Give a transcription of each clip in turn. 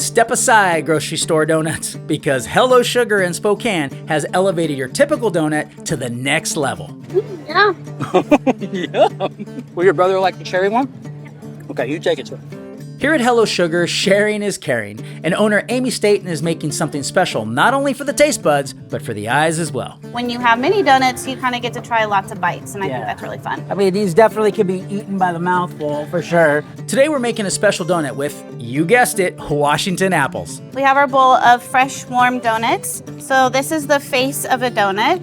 Step aside, grocery store donuts, because Hello Sugar in Spokane has elevated your typical donut to the next level. Yeah. Yeah. Will your brother like the cherry one? Okay, you take it, sir. Here at Hello Sugar, sharing is caring, and owner Amy Staton is making something special not only for the taste buds, but for the eyes as well. When you have mini donuts, you kind of get to try lots of bites, and I think Yeah. that's really fun. I mean, these definitely could be eaten by the mouthful for sure. Today we're making a special donut with, you guessed it, Washington apples. We have our bowl of fresh, warm donuts. So this is the face of a donut,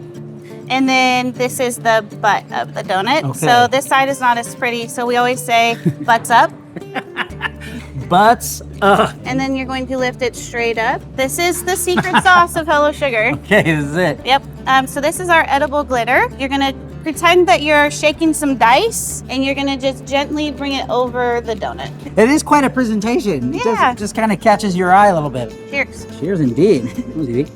and then this is the butt of the donut. Okay. So this side is not as pretty, so we always say butts up. Butts up. And then you're going to lift it straight up. This is the secret sauce of Hello Sugar. Okay, this is it. Yep. So this is our edible glitter. You're gonna pretend that you're shaking some dice, and you're gonna just gently bring it over the donut. It is quite a presentation. It Yeah. just kind of catches your eye a little bit. Cheers. Cheers indeed. It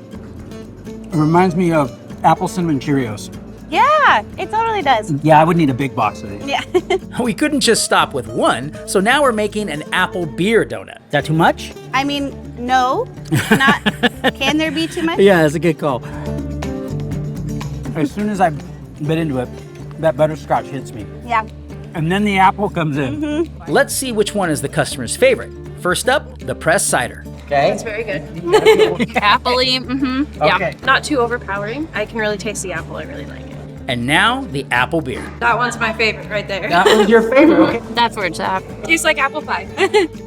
reminds me of apple cinnamon Cheerios. Yeah, it totally does. Yeah, I would need a big box of these. Yeah. We couldn't just stop with one, so now we're making an apple beer donut. Is that too much? I mean, no, not. Can there be too much? Yeah, that's a good call. As soon as I bit into it, that butterscotch hits me. Yeah. And then the apple comes in. Let's see which one is the customer's favorite. First up, the pressed cider. Okay. It's very good. Appley, yeah, Okay. not too overpowering. I can really taste the apple. I really like it. And now, the apple beer. That one's my favorite right there. That was your favorite. Okay. That's where it's at. Tastes like apple pie.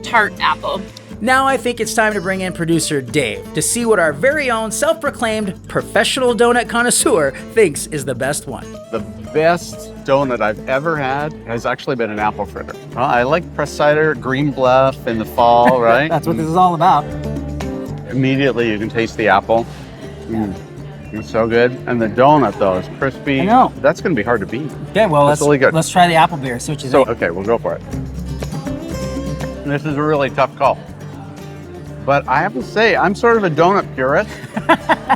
Tart apple. Now I think it's time to bring in producer Dave to see what our very own self-proclaimed professional donut connoisseur thinks is the best one. The best donut I've ever had has actually been an apple fritter. Well, I like pressed cider, Green Bluff in the fall, right? That's what this is all about. Immediately you can taste the apple. It's so good. And the donut though is crispy. I know. That's gonna be hard to beat. Okay, well, That's really good. let's try the apple beer. See what you So, think. okay, we'll go for it. This is a really tough call. But I have to say, I'm sort of a donut purist.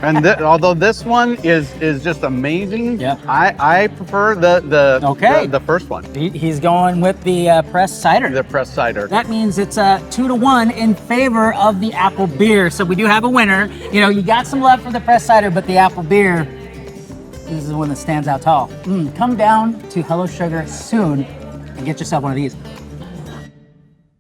And although this one is just amazing, Yep. I prefer the first one, He's going with the pressed cider. the pressed cider. That means it's 2-1 in favor of the apple beer. So we do have a winner. You know, you got some love for the pressed cider, but the apple beer is the one that stands out tall. Come down to Hello Sugar soon and get yourself one of these.